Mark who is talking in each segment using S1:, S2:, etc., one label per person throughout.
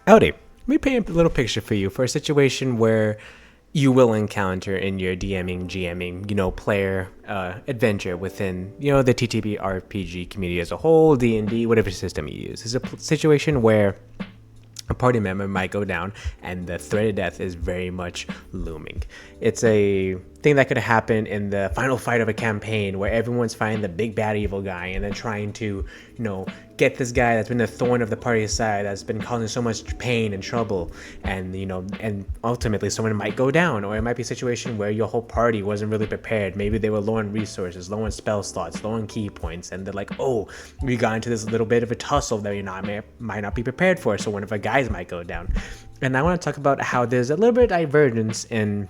S1: Howdy. Let me paint a little picture for you for a situation where you will encounter in your DMing, GMing, player adventure within, the TTP RPG community as a whole, D&D, whatever system you use. It's a situation where a party member might go down and the threat of death is very much looming. It's a thing that could happen in the final fight of a campaign where everyone's fighting the big bad evil guy and they're trying to, get this guy that's been the thorn of the party's side, that's been causing so much pain and trouble, and and ultimately someone might go down. Or it might be a situation where your whole party wasn't really prepared. Maybe they were low on resources, low on spell slots, low on key points, and they're like, oh, we got into this little bit of a tussle that might not be prepared for, so one of our guys might go down. And I want to talk about how there's a little bit of divergence in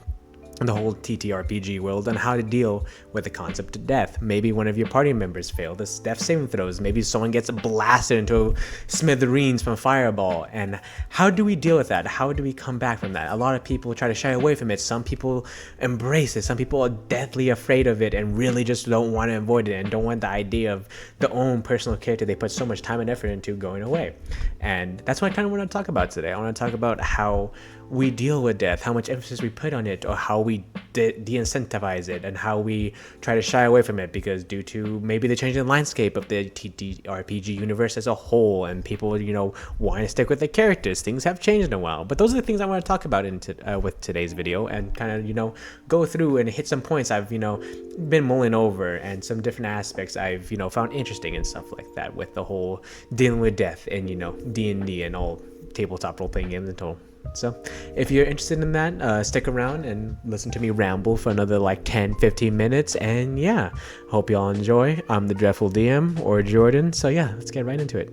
S1: the whole TTRPG world and how to deal with the concept of death. Maybe one of your party members fail this death saving throws. Maybe someone gets blasted into smithereens from a fireball. And how do we deal with that? How do we come back from that? A lot of people try to shy away from it. Some people embrace it. Some people are deathly afraid of it and really just don't want to avoid it and don't want the idea of their own personal character they put so much time and effort into going away. And that's what I kind of want to talk about today. I want to talk about how we deal with death, how much emphasis we put on it, or how we de-incentivize it, and how we try to shy away from it because due to maybe the changing landscape of the TTRPG universe as a whole, and people, want to stick with the characters. Things have changed in a while, but those are the things I want to talk about with today's video, and kind of, go through and hit some points I've, been mulling over, and some different aspects I've, found interesting and stuff like that with the whole dealing with death and, D&D and all tabletop role-playing games in total. So if you're interested in that, stick around and listen to me ramble for another 10-15 minutes, and yeah, hope y'all enjoy. I'm the Dreadful DM, or Jordan, so yeah, let's get right into it.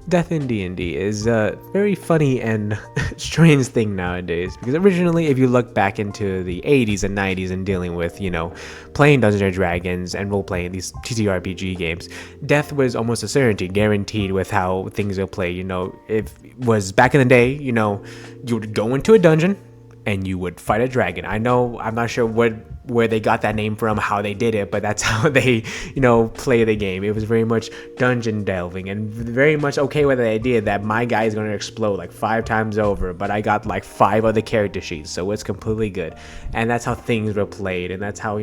S1: Death in D&D is a very funny and strange thing nowadays, because originally, if you look back into the 80s and 90s and dealing with, playing Dungeons & Dragons and role-playing these TTRPG games, death was almost a certainty, guaranteed with how things will play. If it was back in the day, you would go into a dungeon and you would fight a dragon. I'm not sure where they got that name from, how they did it, but that's how they, play the game. It was very much dungeon delving and very much okay with the idea that my guy is going to explode 5 times over, but I got 5 other character sheets, so it's completely good. And that's how things were played, and that's how,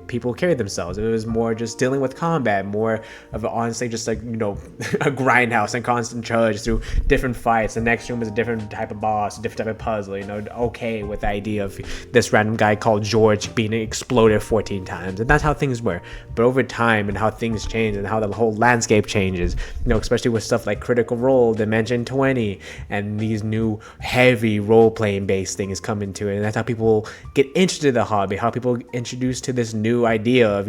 S1: people carried themselves. It was more just dealing with combat, more of honestly just a grindhouse and constant charge through different fights. The next room is a different type of boss, a different type of puzzle, okay with the idea of this random guy called George being exploded 14 times, and that's how things were. But over time and how things change and how the whole landscape changes, especially with stuff like Critical Role, Dimension 20, and these new heavy role-playing based things come into it, and that's how people get interested in the hobby, how people introduced to this new idea of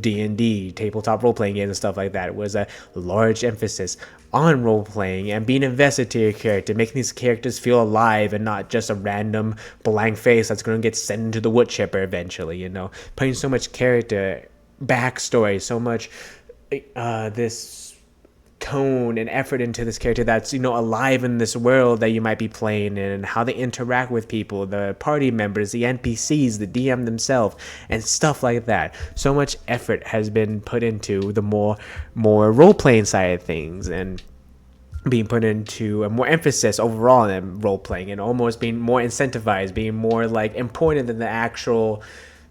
S1: D&D, tabletop role-playing games and stuff like that. It was a large emphasis on role-playing and being invested to your character, making these characters feel alive and not just a random blank face that's going to get sent into the wood chipper eventually, putting so much character backstory, so much this tone and effort into this character that's alive in this world that you might be playing in, and how they interact with people, the party members, the NPCs, the DM themselves, and stuff like that. So much effort has been put into the more role-playing side of things, and being put into a more emphasis overall in role-playing, and almost being more incentivized, being more important than the actual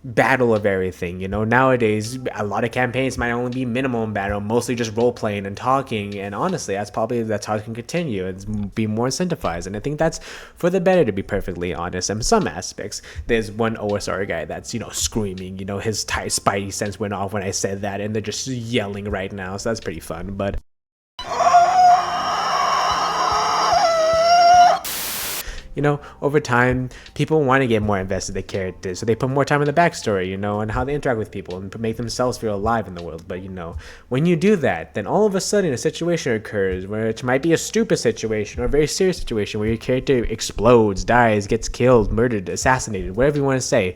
S1: battle of everything. Nowadays a lot of campaigns might only be minimum battle, mostly just role-playing and talking, and honestly that's how it can continue and be more incentivized. And I think that's for the better, to be perfectly honest. In some aspects, there's one OSR guy that's screaming, his spidey sense went off when I said that, and they're just yelling right now, so that's pretty fun. But over time, people want to get more invested in the characters, so they put more time in the backstory, and how they interact with people and make themselves feel alive in the world. But, when you do that, then all of a sudden a situation occurs where it might be a stupid situation or a very serious situation where your character explodes, dies, gets killed, murdered, assassinated, whatever you want to say.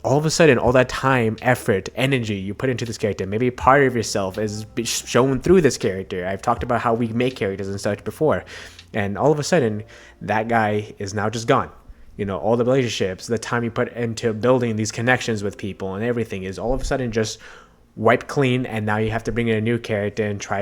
S1: All of a sudden, all that time, effort, energy you put into this character, maybe part of yourself is shown through this character. I've talked about how we make characters and such before. And all of a sudden, that guy is now just gone. All the relationships, the time you put into building these connections with people and everything is all of a sudden just wiped clean, and now you have to bring in a new character and try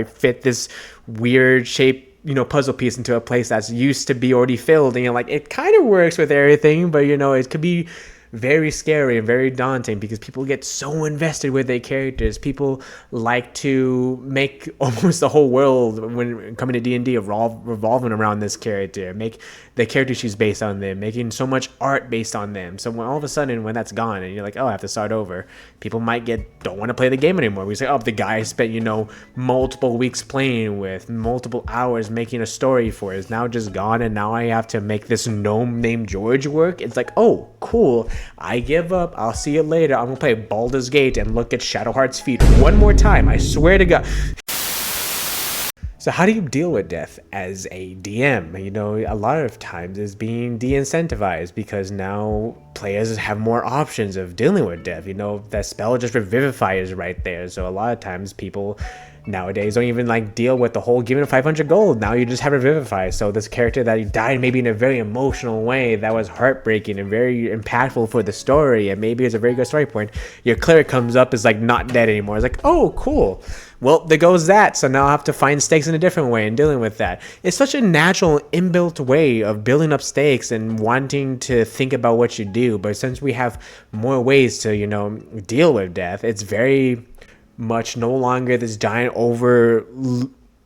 S1: fit this weird shape, puzzle piece into a place that's used to be already filled. And you're like, it kind of works with everything, but it could be very scary and very daunting because people get so invested with their characters. People like to make almost the whole world, when coming to D&D, revolving around this character, make the character she's based on them, making so much art based on them. So when all of a sudden, when that's gone and you're like, oh, I have to start over, people might don't want to play the game anymore. We say, oh, the guy I spent multiple weeks playing with, multiple hours making a story for is now just gone, and now I have to make this gnome named George work. It's like, oh, cool, I give up, I'll see you later. I'm gonna play Baldur's Gate and look at Shadowheart's feet one more time, I swear to God. So how do you deal with death as a DM? A lot of times is being de-incentivized because now players have more options of dealing with death. That spell just revivify is right there. So a lot of times people nowadays don't even deal with the whole giving 500 gold. Now you just have revivify. So this character that died maybe in a very emotional way that was heartbreaking and very impactful for the story, and maybe it's a very good story point, your cleric comes up is not dead anymore. It's like, oh, cool, well, there goes that. So now I have to find stakes in a different way and dealing with that. It's such a natural inbuilt way of building up stakes and wanting to think about what you do. But since we have more ways to deal with death, it's very much no longer this giant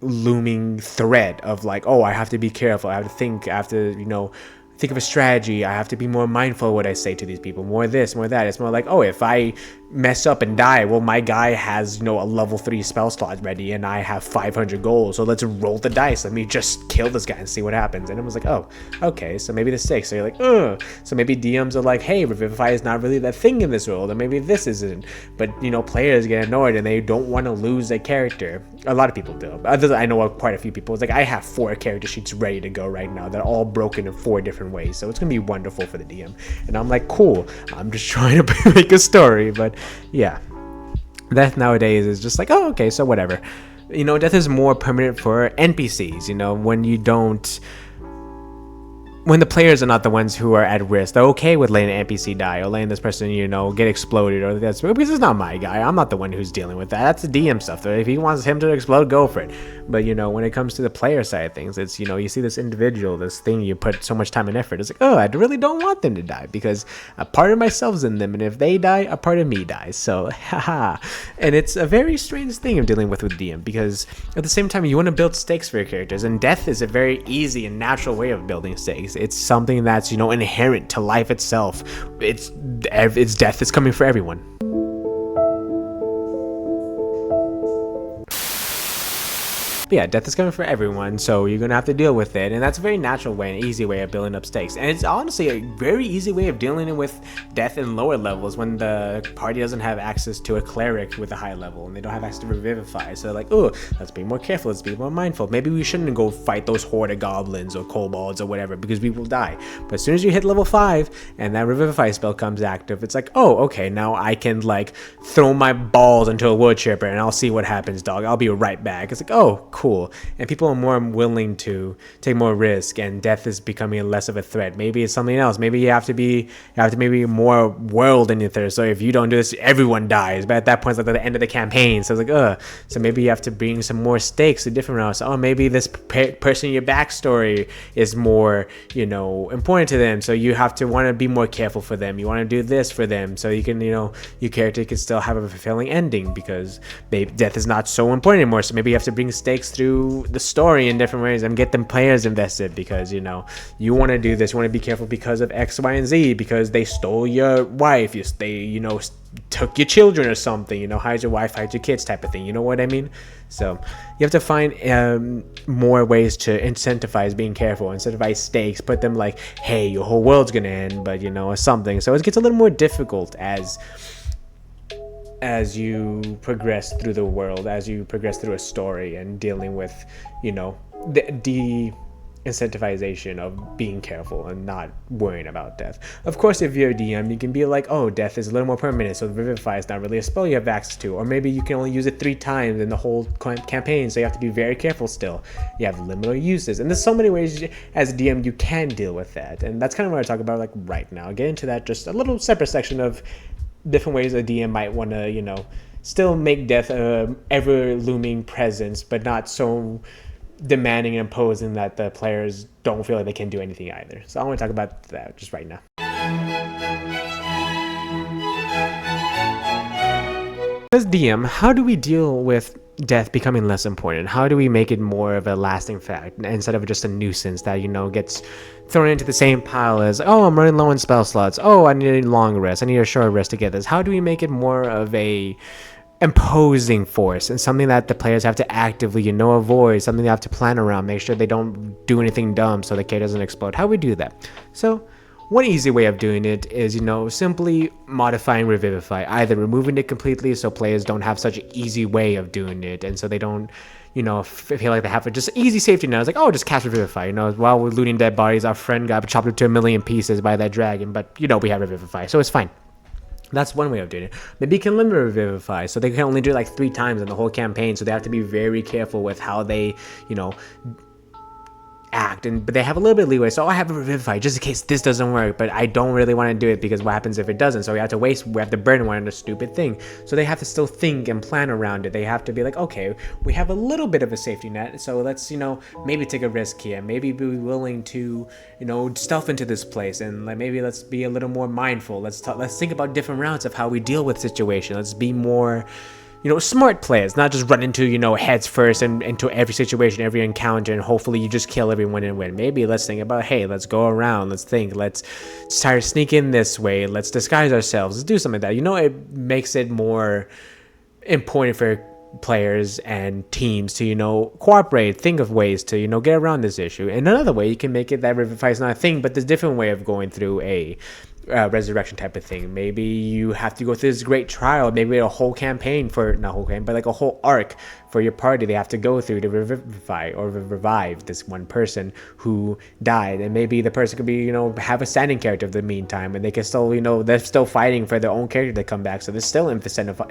S1: looming threat of oh, I have to be careful, I have to think, I have to think of a strategy, I have to be more mindful of what I say to these people, more this, more that. It's more like, oh, if I mess up and die, well, my guy has a level 3 spell slot ready and I have 500 gold, so let's roll the dice, let me just kill this guy and see what happens. And it was like, oh, okay, so maybe the stakes. So you're like, ugh. So maybe DMs are like, hey, revivify is not really that thing in this world, or maybe this isn't. But players get annoyed and they don't want to lose a character. A lot of people do. I know quite a few people. It's like, I have 4 character sheets ready to go right now. They're all broken in 4 different ways, so it's gonna be wonderful for the DM. And I'm like, cool, I'm just trying to make a story. But yeah, death nowadays is just like, oh, okay, so whatever. Death is more permanent for NPCs. When the players are not the ones who are at risk, they're okay with letting an NPC die or letting this person, get exploded, or that's because it's not my guy. I'm not the one who's dealing with that. That's the DM stuff. If he wants him to explode, go for it. But when it comes to the player side of things, it's you see this individual, this thing you put so much time and effort. It's like, oh, I really don't want them to die because a part of myself's in them, and if they die, a part of me dies. So, haha. And it's a very strange thing of dealing with DM, because at the same time you want to build stakes for your characters, and death is a very easy and natural way of building stakes. It's something that's inherent to life itself. It's death is coming for everyone. But yeah, death is coming for everyone, so you're gonna have to deal with it, and that's a very natural way, an easy way of building up stakes. And it's honestly a very easy way of dealing with death in lower levels when the party doesn't have access to a cleric with a high level and they don't have access to revivify. So like, oh, let's be more careful, let's be more mindful. Maybe we shouldn't go fight those horde of goblins or kobolds or whatever because we will die. But as soon as you hit level 5 and that revivify spell comes active, it's like, oh, okay, now I can throw my balls into a wood chipper and I'll see what happens, dog. I'll be right back. It's like, oh, cool. And people are more willing to take more risk, and death is becoming less of a threat. Maybe it's something else. Maybe you have to maybe more world in your thirst. So if you don't do this, everyone dies. But at that point, it's at the end of the campaign. So it's like, ugh. So maybe you have to bring some more stakes to different routes. So, oh, maybe this person in your backstory is more, important to them. So you have to want to be more careful for them. You want to do this for them. So you can, your character can still have a fulfilling ending because death is not so important anymore. So maybe you have to bring stakes through the story in different ways and get them players invested because you want to do this, you want to be careful because of X, Y, and Z, because they stole your wife, they took your children or something, hide your wife, hide your kids type of thing, you know what I mean? So you have to find more ways to incentivize being careful, incentivize stakes, put them like, hey, your whole world's gonna end, but or something. So it gets a little more difficult as you progress through the world, as you progress through a story and dealing with, the incentivization of being careful and not worrying about death. Of course, if you're a DM, you can be like, oh, death is a little more permanent, so Revivify is not really a spell you have access to, or maybe you can only use it 3 times in the whole campaign, so you have to be very careful still. You have limited uses, and there's so many ways as a DM you can deal with that, and that's kind of what I talk about right now. I'll get into that just a little separate section of different ways a DM might want to, still make death a ever looming presence, but not so demanding and imposing that the players don't feel like they can do anything either. So I want to talk about that just right now. As DM, how do we deal with death becoming less important? How do we make it more of a lasting fact instead of just a nuisance that, gets thrown into the same pile as, oh, I'm running low on spell slots. Oh, I need a long rest. I need a short rest to get this. How do we make it more of a imposing force and something that the players have to actively, avoid, something they have to plan around, make sure they don't do anything dumb so the K doesn't explode? How do we do that? So one easy way of doing it is, simply modifying Revivify, either removing it completely so players don't have such an easy way of doing it, and so they don't, feel like they have just easy safety now. It's like, oh, just cast Revivify. While we're looting dead bodies, our friend got chopped into a million pieces by that dragon, but, we have Revivify, so it's fine. That's one way of doing it. Maybe you can limit Revivify, so they can only do it like 3 times in the whole campaign, so they have to be very careful with how they, act, but they have a little bit of leeway. So I have a Revivify just in case this doesn't work, but I don't really want to do it because what happens if it doesn't? So we have to burn one on a stupid thing. So they have to still think and plan around it. They have to be like, okay, we have a little bit of a safety net, so let's maybe take a risk here, maybe be willing to stealth into this place, and maybe let's be a little more mindful. Let's think about different routes of how we deal with situation. Let's be more smart players, not just run into, heads first and into every situation, every encounter, and hopefully you just kill everyone and win. Maybe let's think about, hey, let's go around, let's try to sneak in this way, let's disguise ourselves, let's do something like that. It makes it more important for players and teams to, cooperate, think of ways to, get around this issue. And another way you can make it that Revivify is not a thing, but there's a different way of going through a resurrection type of thing. Maybe you have to go through this great trial, maybe a whole campaign but like a whole arc for your party they have to go through to revivify or revive this one person who died. And maybe the person could be, have a standing character in the meantime, and they can still, they're still fighting for their own character to come back. So there's still incentive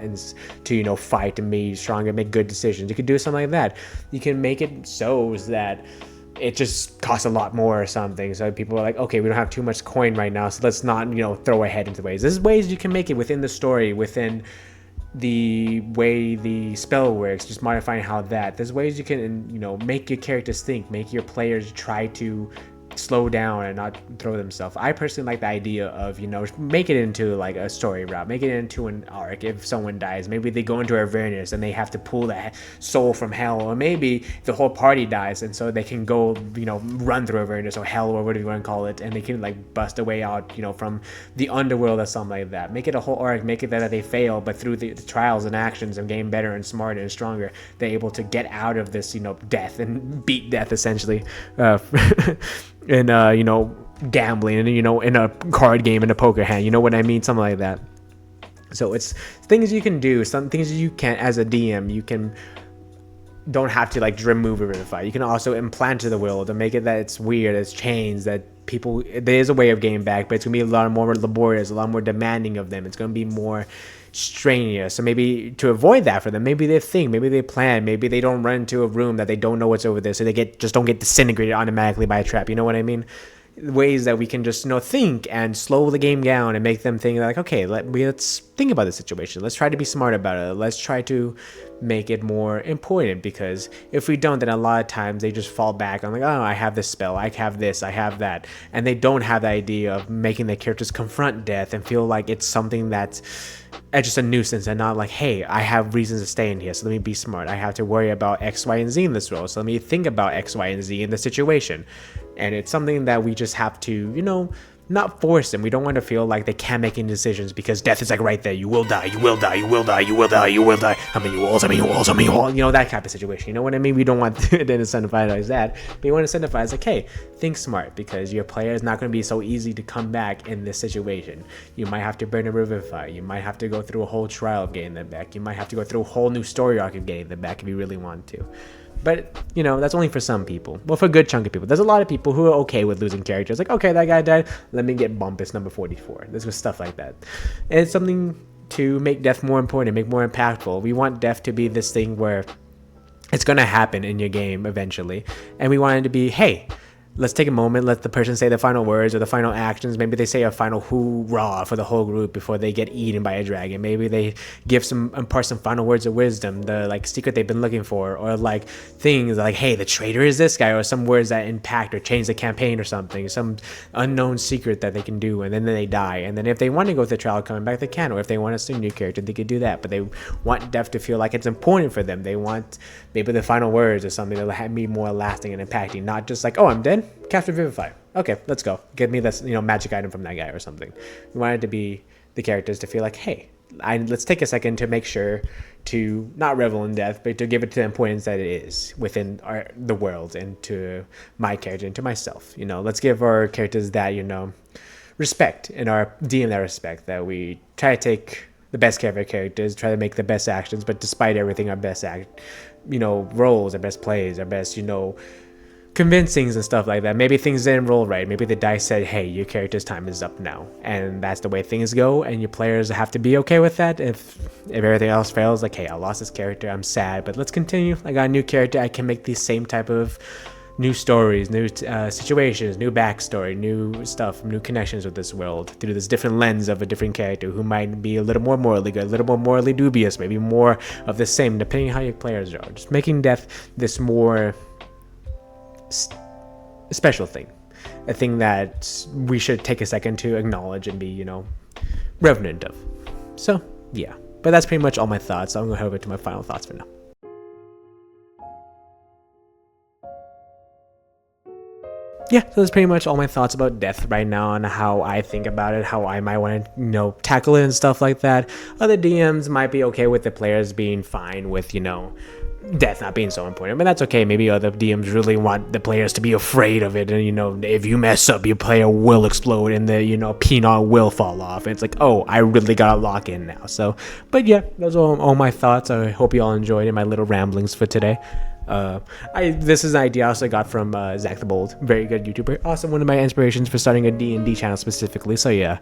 S1: to, fight and be stronger, make good decisions. You could do something like that. You can make it so that it just costs a lot more or something. So people are like, okay, we don't have too much coin right now, so let's not, throw our head into ways. There's ways you can make it within the story, within the way the spell works, just modifying how there's ways you can, make your characters think, make your players try to slow down and not throw themselves. I personally like the idea of, make it into like a story route, make it into an arc. If someone dies, maybe they go into Avernus and they have to pull that soul from hell, or maybe the whole party dies and so they can go, run through Avernus or hell or whatever you want to call it, and they can like bust a way out, from the underworld or something like that. Make it a whole arc, make it that they fail, but through the trials and actions and getting better and smarter and stronger, they're able to get out of this, death and beat death essentially. In gambling and in a card game, in a poker hand, you know what I mean, something like that. So it's things you can do, some things you can, as a DM, you can don't have to like remove or Revivify. You can also implant to the world and make it that it's weird, it's chains, that people, there is a way of getting back, but it's gonna be a lot more laborious, a lot more demanding of them. It's gonna be more strenuous. So maybe to avoid that for them, maybe they think, maybe they plan, maybe they don't run into a room that they don't know what's over there, so they don't get disintegrated automatically by a trap. You know what I mean? Ways that we can just think and slow the game down and make them think like, okay, let's think about the situation, let's try to be smart about it, let's try to make it more important. Because if we don't, then a lot of times they just fall back on like, oh, I have this spell, I have this, I have that, and they don't have the idea of making their characters confront death and feel like it's something that's just a nuisance, and not like, hey, I have reasons to stay in here, so let me be smart. I have to worry about X, Y, and Z in this role, so let me think about X, Y, and Z in the situation. And it's something that we just have to, not force them. We don't want to feel like they can't make any decisions because death is like right there. You will die, you will die, you will die, you will die, you will die. How many walls, how many walls, how many walls? That type of situation. You know what I mean? We don't want to incentivize that. But you want to incentivize like, hey, think smart, because your player is not going to be so easy to come back in this situation. You might have to burn a Revivify. You might have to go through a whole trial of getting them back. You might have to go through a whole new story arc of getting them back if you really want to. But, that's only for some people. Well, for a good chunk of people. There's a lot of people who are okay with losing characters. Like, okay, that guy died, let me get Bumpus number 44. There's just stuff like that. And it's something to make death more important, make more impactful. We want death to be this thing where it's going to happen in your game eventually. And we want it to be, hey, let's take a moment, let the person say the final words or the final actions. Maybe they say a final hoorah for the whole group before they get eaten by a dragon. Maybe they give impart some final words of wisdom, the like secret they've been looking for, or like things like, hey, the traitor is this guy, or some words that impact or change the campaign or something, some unknown secret that they can do, and then they die. And then if they want to go with the trial coming back, they can, or if they want to see a new character, they could do that. But they want Death to feel like it's important for them. They want maybe the final words or something that'll be more lasting and impacting, not just like, oh, I'm dead, Capture Vivify. Okay, let's go. Give me this, magic item from that guy or something. We want it to be the characters to feel like, hey, let's take a second to make sure to not revel in death, but to give it the importance that it is within the world and to my character and to myself. Let's give our characters that, respect, and our DM that respect, that we try to take the best care of our characters, try to make the best actions, but despite everything, our best roles, our best plays, our best, convincings and stuff like that. Maybe things didn't roll right. Maybe the dice said, hey, your character's time is up now. And that's the way things go. And your players have to be okay with that. If everything else fails, like, hey, I lost this character, I'm sad, but let's continue. I got a new character. I can make these same type of new stories, new situations, new backstory, new stuff, new connections with this world through this different lens of a different character who might be a little more morally good, a little more morally dubious, maybe more of the same, depending on how your players are. Just making death this more special thing, a thing that we should take a second to acknowledge and be, reverent of. So yeah, but that's pretty much all my thoughts. I'm gonna head over to my final thoughts for now. Yeah, so that's pretty much all my thoughts about death right now and how I think about it, how I might want to, tackle it and stuff like that. Other DMs might be okay with the players being fine with, death not being so important, but that's okay. Maybe other DMs really want the players to be afraid of it, and if you mess up, your player will explode and the peanut will fall off, and it's like, oh, I really gotta lock in now. So, but yeah, those are all my thoughts. I hope you all enjoyed my little ramblings for today. This is an idea I also got from Zach the Bold, very good YouTuber, also one of my inspirations for starting a D&D channel specifically. So yeah,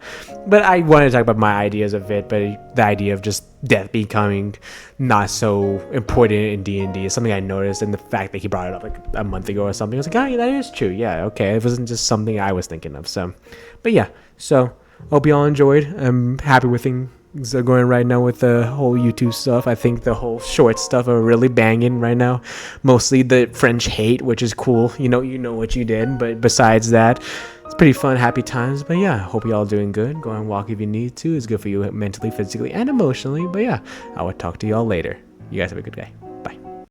S1: but I wanted to talk about my ideas of it, but the idea of just death becoming not so important in D&D is something I noticed, and the fact that he brought it up like a month ago or something, I was like, oh yeah, that is true. Yeah, okay, it wasn't just something I was thinking of. So, but yeah, so hope you all enjoyed. I'm happy with things are going right now with the whole YouTube stuff. I think the whole short stuff are really banging right now. Mostly the French hate, which is cool. You know what you did. But besides that, it's pretty fun, happy times. But yeah, hope you all doing good. Go and walk if you need to. It's good for you mentally, physically, and emotionally. But yeah, I will talk to you all later. You guys have a good day.